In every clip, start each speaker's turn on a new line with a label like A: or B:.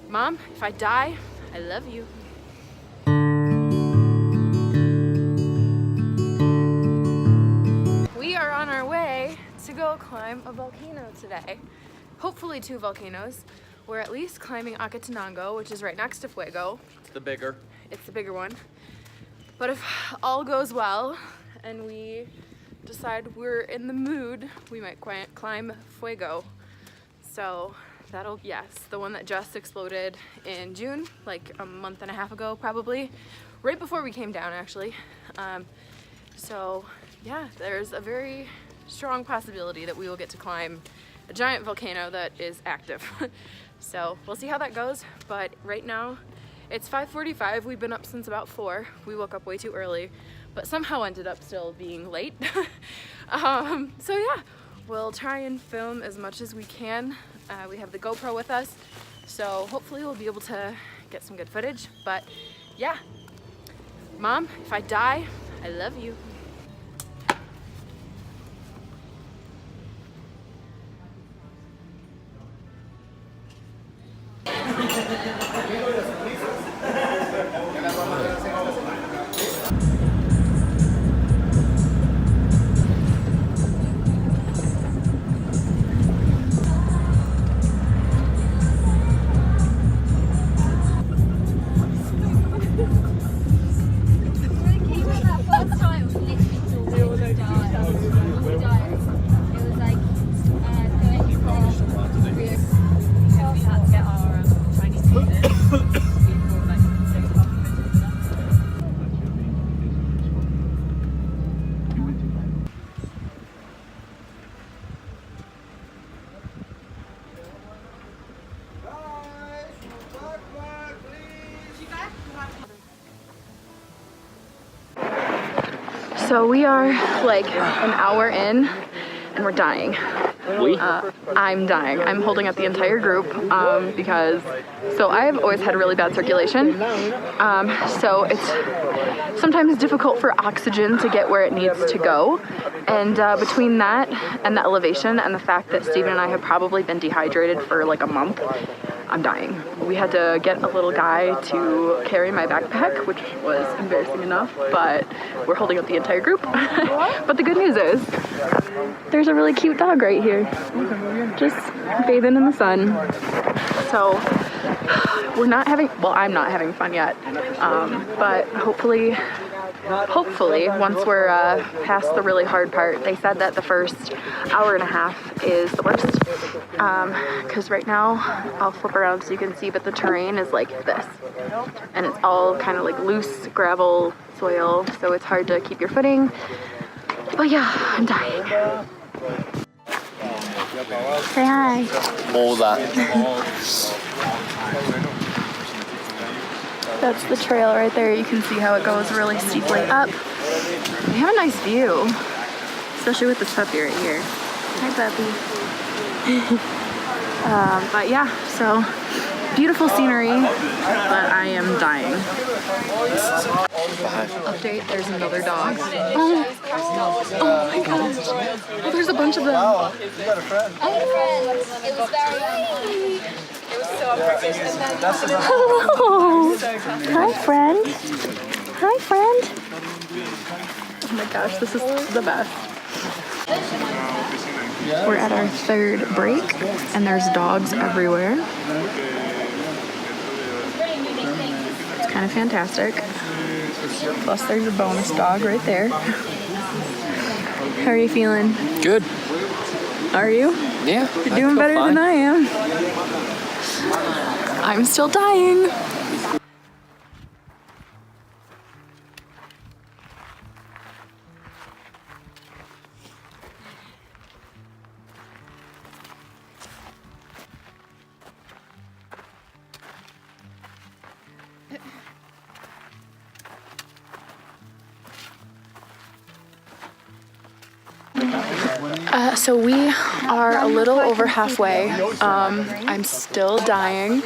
A: Mom, if I die, I love you. We are on our way to go climb a volcano today. Hopefully 2 volcanoes. We're at least climbing Acatenango, which is right next to Fuego.
B: It's the bigger one.
A: But if all goes well and we decide we're in the mood, we might climb Fuego. So that'll, yes, the one that just exploded in June, like a month and a half ago probably, right before we came down actually. So yeah, there's a very strong possibility that we will get to climb a giant volcano that is active. So we'll see how that goes, but right now it's 5:45. We've been up since about 4. We woke up way too early, but somehow ended up still being late. So yeah, we'll try and film as much as we can. We have the GoPro with us, so hopefully we'll be able to get some good footage. But yeah, Mom, if I die, I love you. So we are like an hour in and we're dying. I'm dying. I'm holding up the entire group because I've always had really bad circulation. So it's sometimes difficult for oxygen to get where it needs to go. And between that and the elevation and the fact that Steven and I have probably been dehydrated for like a month, I'm dying. We had to get a little guy to carry my backpack, which was embarrassing enough, but we're holding up the entire group. But the good news is, there's a really cute dog right here, just bathing in the sun. So we're not having, well, I'm not having fun yet, but hopefully once we're past the really hard part. They said that the first hour and a half is the worst, because right now, I'll flip around so you can see, but the terrain is like this, and it's all kind of like loose gravel soil, so it's hard to keep your footing. But yeah, I'm dying. Say hi.
B: All that.
A: That's the trail right there. You can see how it goes really steeply up. We have a nice view, especially with this puppy right here. Hi, puppy. But yeah, so beautiful scenery, but I am dying. Update, there's another dog. Oh my gosh. Oh, there's a bunch of them.
C: Oh, you got a friend.
D: It was very It was so unprofessional.
A: Hello. Hi, friend. Hi, friend. Oh my gosh, this is the best. We're at our 3rd break, and there's dogs everywhere. It's kind of fantastic. Plus, there's a bonus dog right there. How are you feeling?
B: Good.
A: Are you?
B: Yeah.
A: You're doing better than I am. I'm still dying. So we are a little over halfway. I'm still dying,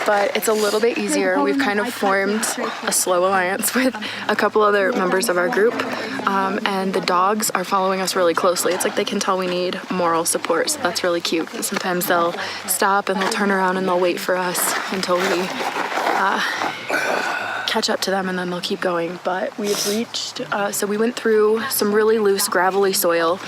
A: but it's a little bit easier. We've kind of formed a slow alliance with a couple other members of our group, and the dogs are following us really closely. It's like they can tell we need moral support, so that's really cute. Sometimes they'll stop and they'll turn around and they'll wait for us until we catch up to them, and then they'll keep going. But we've reached, so we went through some really loose gravelly soil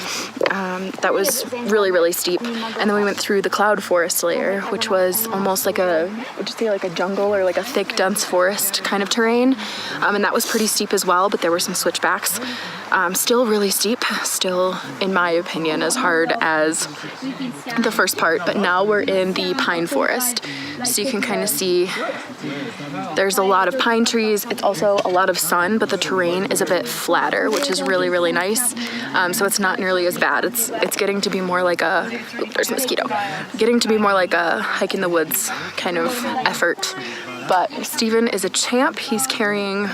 A: that was really steep, and then we went through the cloud forest layer, which was almost like would you say like a jungle or like a thick dense forest kind of terrain, and that was pretty steep as well, but there were some switchbacks. Still really steep, still in my opinion as hard as the first part, but now we're in the pine forest, so you can kind of see there's a lot of pine trees. It's also a lot of sun, but the terrain is a bit flatter, which is really nice. So it's not nearly as bad. It's getting to be more like there's a mosquito. Getting to be more like a hike in the woods kind of effort. But Steven is a champ. He's carrying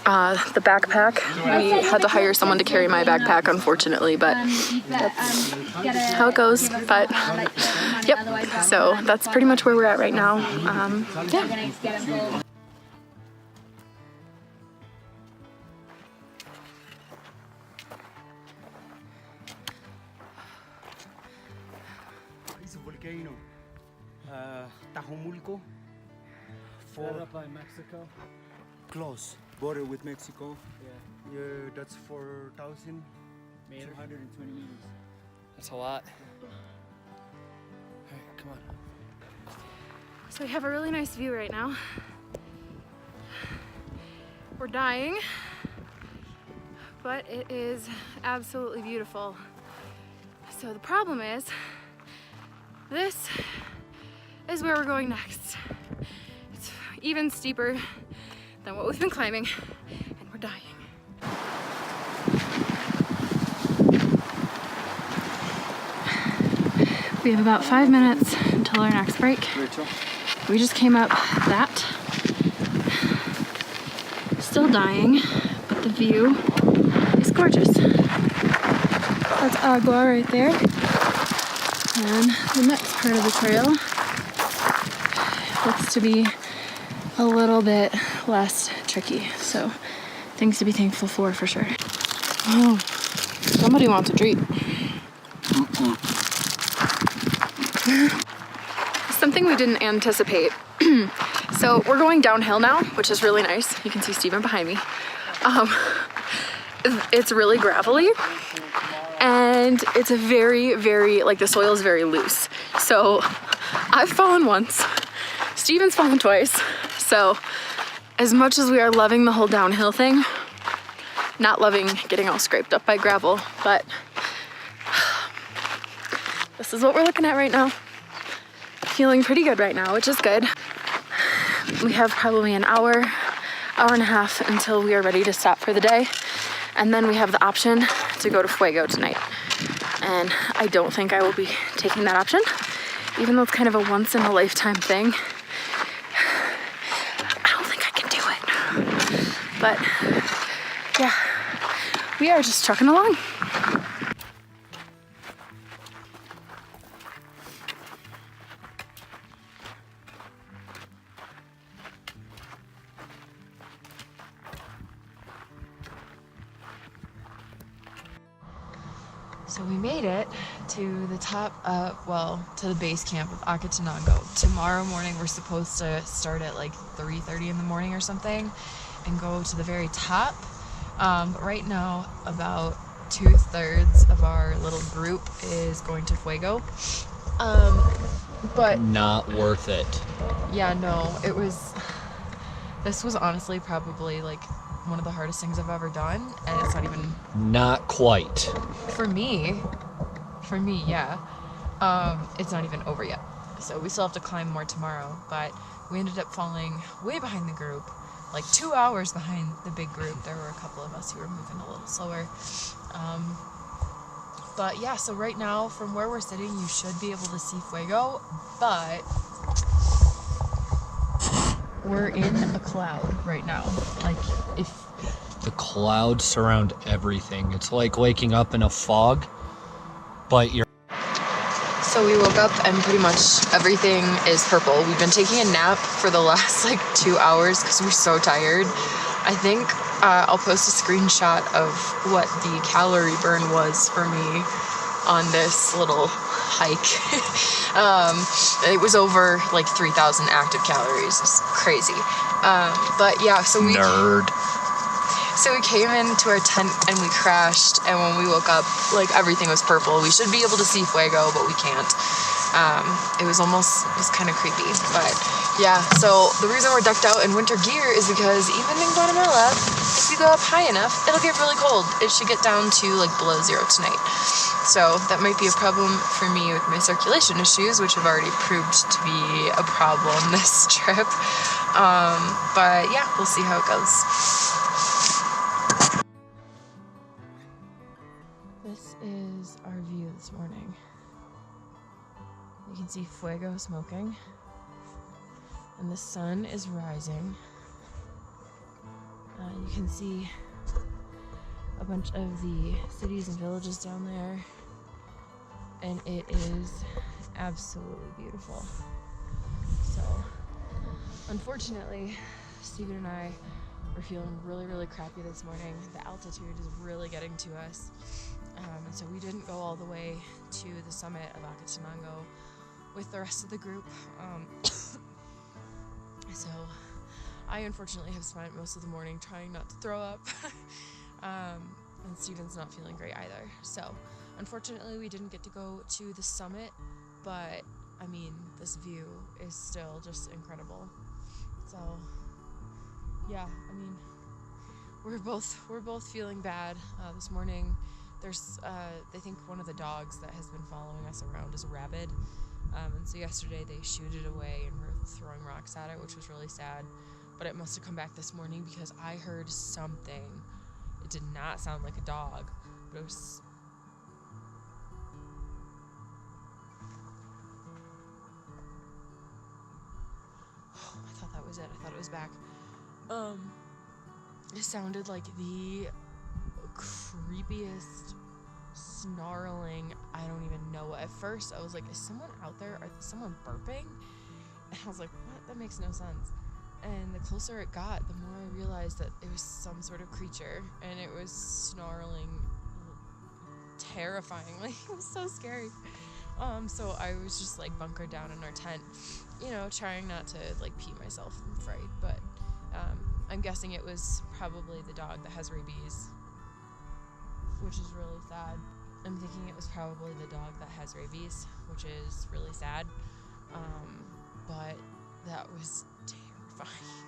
A: the backpack. We had to hire someone to carry my backpack, unfortunately, but that's how it goes. But yep, so that's pretty much where we're at right now. Yeah.
C: Volcano, Tajomulco, by Mexico. Close border with Mexico. Yeah, that's 4,220 meters.
B: That's a lot. All right, come on.
A: So we have a really nice view right now. We're dying, but it is absolutely beautiful. So the problem is, this is where we're going next. It's even steeper than what we've been climbing, and we're dying. We have about 5 minutes until our next break. We just came up that. Still dying, but the view is gorgeous. That's Agua right there. And the next part of the trail looks to be a little bit less tricky, so things to be thankful for sure. Oh, somebody wants a treat. Something we didn't anticipate. So we're going downhill now, which is really nice. You can see Steven behind me. It's really gravelly, and it's a very, like the soil is very loose. So I've fallen once, Steven's fallen twice. So as much as we are loving the whole downhill thing, not loving getting all scraped up by gravel, but this is what we're looking at right now. Feeling pretty good right now, which is good. We have probably an hour and a half until we are ready to stop for the day. And then we have the option to go to Fuego tonight. And I don't think I will be taking that option, even though it's kind of a once in a lifetime thing. I don't think I can do it. But yeah, we are just trucking along.
E: So we made it to the top to the base camp of Acatenango. Tomorrow morning we're supposed to start at like 3:30 in the morning or something and go to the very top. But right now about 2/3 of our little group is going to Fuego. But
F: not worth it.
E: Yeah, no, this was honestly probably like one of the hardest things I've ever done, and it's not even...
F: Not quite.
E: For me, yeah. It's not even over yet. So we still have to climb more tomorrow, but we ended up falling way behind the group, like 2 hours behind the big group. There were a couple of us who were moving a little slower. But yeah, so right now, from where we're sitting, you should be able to see Fuego, but we're in a cloud right now. Like, if
F: the clouds surround everything. It's like waking up in a fog, but you're
E: So we woke up and pretty much everything is purple. We've been taking a nap for the last like 2 hours because we're so tired. I think I'll post a screenshot of what the calorie burn was for me on this little hike. It was over like 3,000 active calories. It's crazy. But yeah, so we came into our tent and we crashed, and when we woke up, like everything was purple. We should be able to see fuego, but we can't. It was kind of creepy, but yeah. So the reason we're decked out in winter gear is because even in Guatemala, if you go up high enough, it'll get really cold. It should get down to like below 0 tonight. So that might be a problem for me with my circulation issues, which have already proved to be a problem this trip. But yeah, we'll see how it goes. This is our view this morning. You can see fuego smoking, and the sun is rising. You can see a bunch of the cities and villages down there, and it is absolutely beautiful. So, unfortunately, Steven and I were feeling really, really crappy this morning. The altitude is really getting to us. And so we didn't go all the way to the summit of Acatenango with the rest of the group. So I unfortunately have spent most of the morning trying not to throw up. And Steven's not feeling great either. So unfortunately we didn't get to go to the summit, but I mean, this view is still just incredible. So yeah, I mean, we're both feeling bad this morning. There's I think one of the dogs that has been following us around is rabid, and so yesterday they shooed it away and were throwing rocks at it, which was really sad. But it must have come back this morning because I heard something. It did not sound like a dog, but it was. Oh, I thought that was it. I thought it was back. It sounded like the creepiest snarling. I don't even know. At first I was like, is someone out there? Is someone burping? And I was like, what? That makes no sense. And the closer it got, the more I realized that it was some sort of creature, and it was snarling terrifyingly. It was so scary. So I was just like bunkered down in our tent, you know, trying not to like pee myself from fright, but I'm guessing it was probably the dog that has rabies, which is really sad. I'm thinking it was probably the dog that has rabies, which is really sad. But that was terrifying.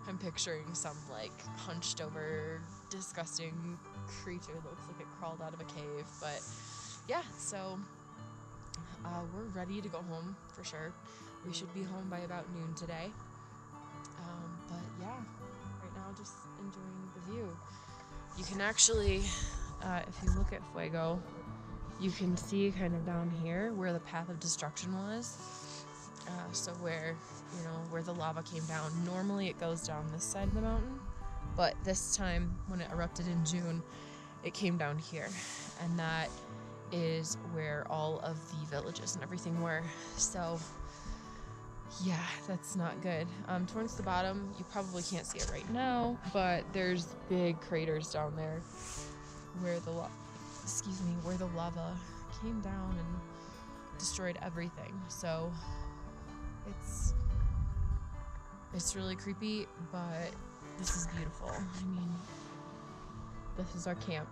E: I'm picturing some like hunched over, disgusting creature that looks like it crawled out of a cave. But yeah, so we're ready to go home for sure. We should be home by about noon today. But yeah, right now just enjoying the view. You can actually, if you look at Fuego, you can see kind of down here where the path of destruction was. So where, you know, where the lava came down. Normally it goes down this side of the mountain, but this time when it erupted in June, it came down here. And that is where all of the villages and everything were. So yeah, that's not good. Towards the bottom, you probably can't see it right now, but there's big craters down there where the lava came down and destroyed everything. So it's really creepy, but this is beautiful. I mean, this is our camp.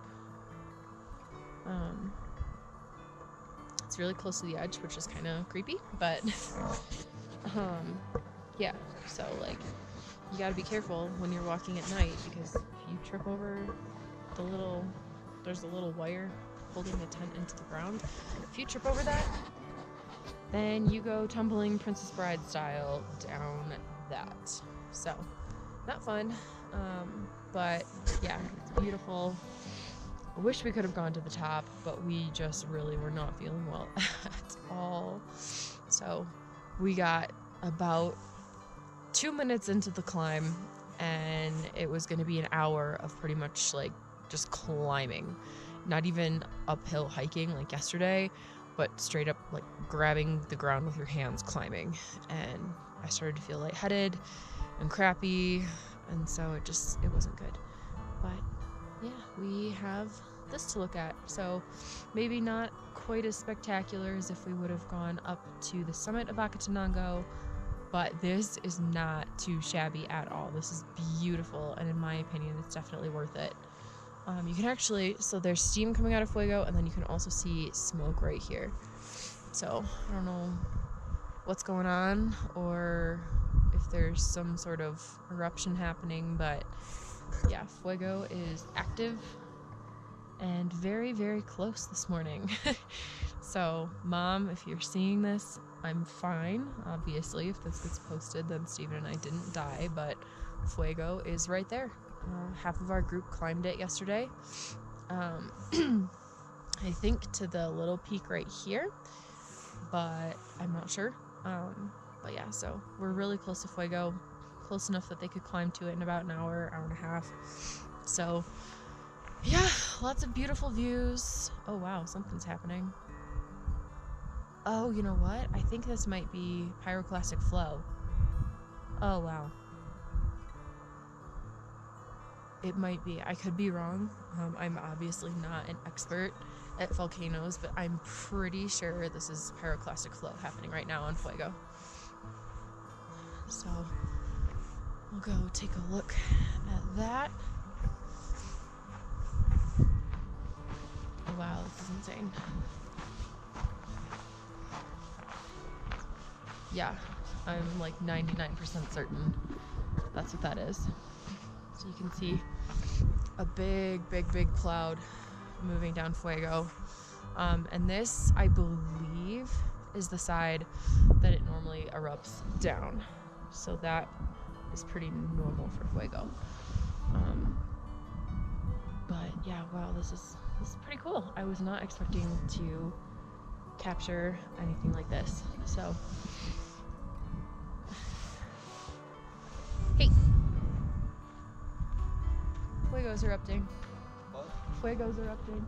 E: It's really close to the edge, which is kind of creepy, but yeah, so like you gotta be careful when you're walking at night, because if you trip over there's a little wire holding the tent into the ground. If you trip over that, then you go tumbling Princess Bride style down that. So not fun, but yeah, it's beautiful. I wish we could have gone to the top, but we just really were not feeling well at all. So we got about 2 minutes into the climb, and it was going to be an hour of pretty much like just climbing. not even uphill hiking like yesterday, but straight up like grabbing the ground with your hands climbing. And I started to feel lightheaded and crappy, and so it wasn't good. But yeah, we have this to look at. So maybe not quite as spectacular as if we would have gone up to the summit of Acatenango, but this is not too shabby at all. This is beautiful, and in my opinion, it's definitely worth it. You can actually, so there's steam coming out of Fuego, and then you can also see smoke right here. So I don't know what's going on or if there's some sort of eruption happening, but yeah, Fuego is active and very, very close this morning. So, Mom, if you're seeing this, I'm fine. Obviously, if this gets posted, then Steven and I didn't die, but Fuego is right there. Half of our group climbed it yesterday. I think to the little peak right here, but I'm not sure. But yeah, so we're really close to Fuego, close enough that they could climb to it in about an hour, hour and a half. So yeah, lots of beautiful views. Oh wow, something's happening. Oh, you know what? I think this might be pyroclastic flow. Oh wow. It might be. I could be wrong. I'm obviously not an expert at volcanoes, but I'm pretty sure this is pyroclastic flow happening right now on Fuego. So we'll go take a look at that. Oh wow, this is insane. Yeah, I'm like 99% certain that's what that is. So you can see a big cloud moving down Fuego. And this, I believe, is the side that it normally erupts down. So that is pretty normal for Fuego. But yeah, wow, this is pretty cool. I was not expecting to capture anything like this. So, hey, Fuego's erupting.
B: What?
E: Fuego's erupting.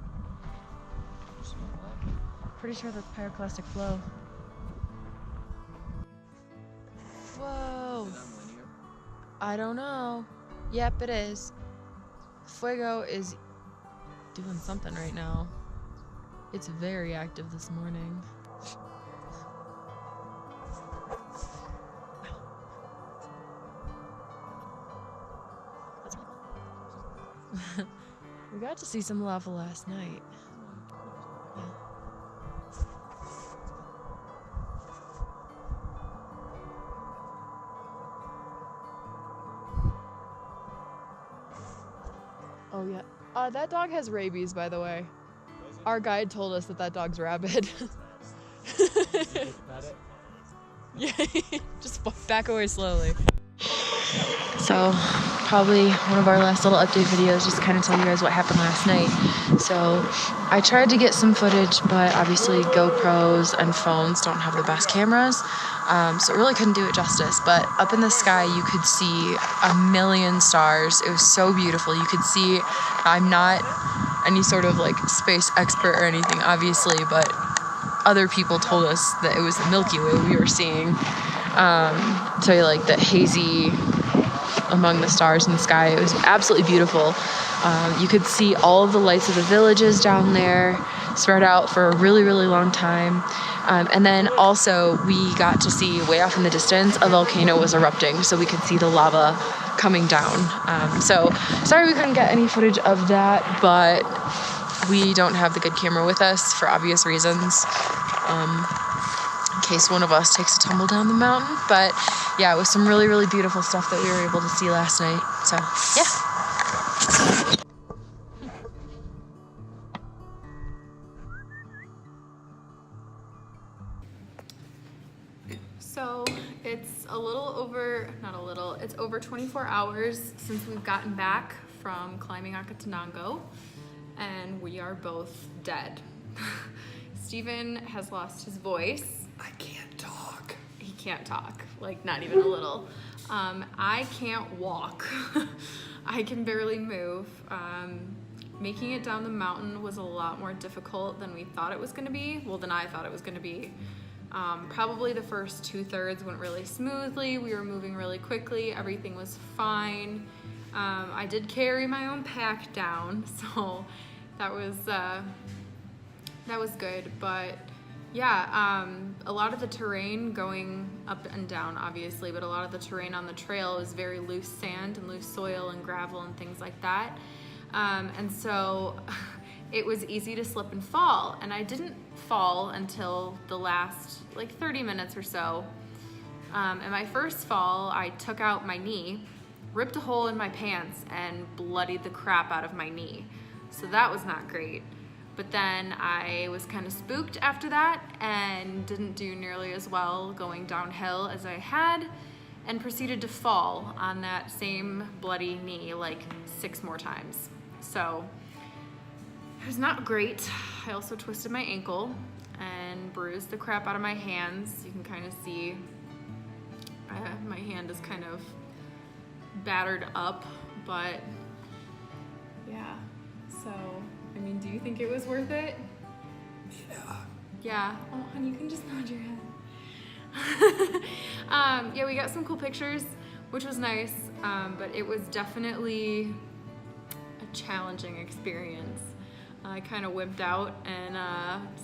E: Pretty sure that's pyroclastic flow. Whoa. I don't know. Yep, it is. Fuego is doing something right now. It's very active this morning. We got to see some lava last night. Yeah. Oh yeah. That dog has rabies, by the way. Our guide told us that dog's rabid. Yeah, just back away slowly. So, probably one of our last little update videos, just to kind of tell you guys what happened last night. So, I tried to get some footage, but obviously GoPros and phones don't have the best cameras, so it really couldn't do it justice. But up in the sky, you could see a million stars. It was so beautiful. You could see, I'm not any sort of like space expert or anything, obviously, but other people told us that it was the Milky Way we were seeing. So like the hazy among the stars in the sky. It was absolutely beautiful. You could see all of the lights of the villages down there spread out for a really long time. And then also we got to see way off in the distance a volcano was erupting, so we could see the lava coming down. So sorry we couldn't get any footage of that, but we don't have the good camera with us for obvious reasons. In case one of us takes a tumble down the mountain. But yeah, it was some really beautiful stuff that we were able to see last night. So yeah.
A: So it's it's over 24 hours since we've gotten back from climbing Acatenango, and we are both dead. Steven has lost his voice.
B: I can't talk.
A: He can't talk, like not even a little. I can't walk. I can barely move. making it down the mountain was a lot more difficult than we thought it was gonna be. Well, than I thought it was gonna be. Probably the first 2/3 went really smoothly. We were moving really quickly. Everything was fine. I did carry my own pack down, so that was good. But yeah, a lot of the terrain going up and down, obviously, but a lot of the terrain on the trail is very loose sand and loose soil and gravel and things like that. And so it was easy to slip and fall. And I didn't fall until the last like 30 minutes or so. And my first fall, I took out my knee, ripped a hole in my pants, and bloodied the crap out of my knee. So that was not great. But then I was kind of spooked after that and didn't do nearly as well going downhill as I had, and proceeded to fall on that same bloody knee like 6 more times. So it was not great. I also twisted my ankle and bruised the crap out of my hands. You can kind of see my hand is kind of battered up, but yeah. So, I mean, do you think it was worth it?
C: Yeah.
A: Yeah. Oh, honey, you can just nod your head. Yeah, we got some cool pictures, which was nice, but it was definitely a challenging experience. I kind of wimped out, and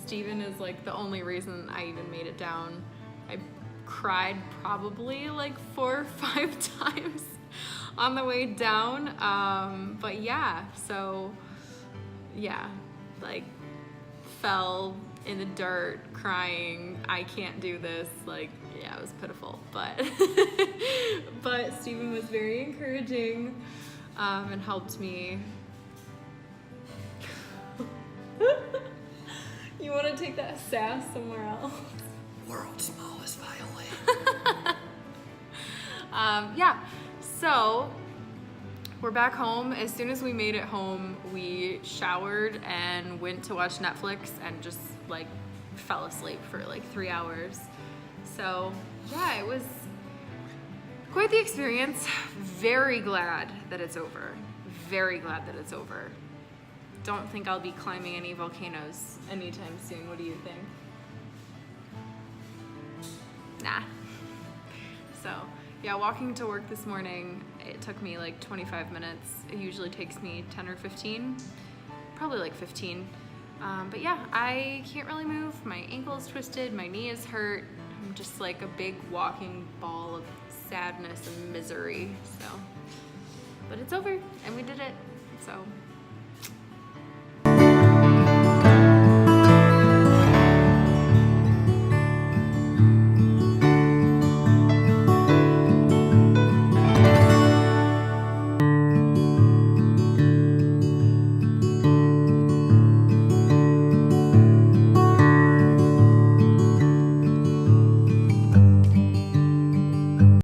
A: Steven is like the only reason I even made it down. I cried probably like 4 or 5 times on the way down, but yeah, so yeah, like fell in the dirt crying, I can't do this, like, yeah, it was pitiful, but but Steven was very encouraging and helped me. You want to take that sass somewhere else?
F: World's smallest violin.
A: Yeah, so we're back home. As soon as we made it home, we showered and went to watch Netflix and just like fell asleep for like 3 hours. So yeah, it was quite the experience. Very glad that it's over. Very glad that it's over. Don't think I'll be climbing any volcanoes anytime soon. What do you think? Nah. So yeah, walking to work this morning, it took me like 25 minutes. It usually takes me 10 or 15, probably like 15. But yeah, I can't really move. My ankle is twisted, my knee is hurt. I'm just like a big walking ball of sadness and misery. So, but it's over and we did it. So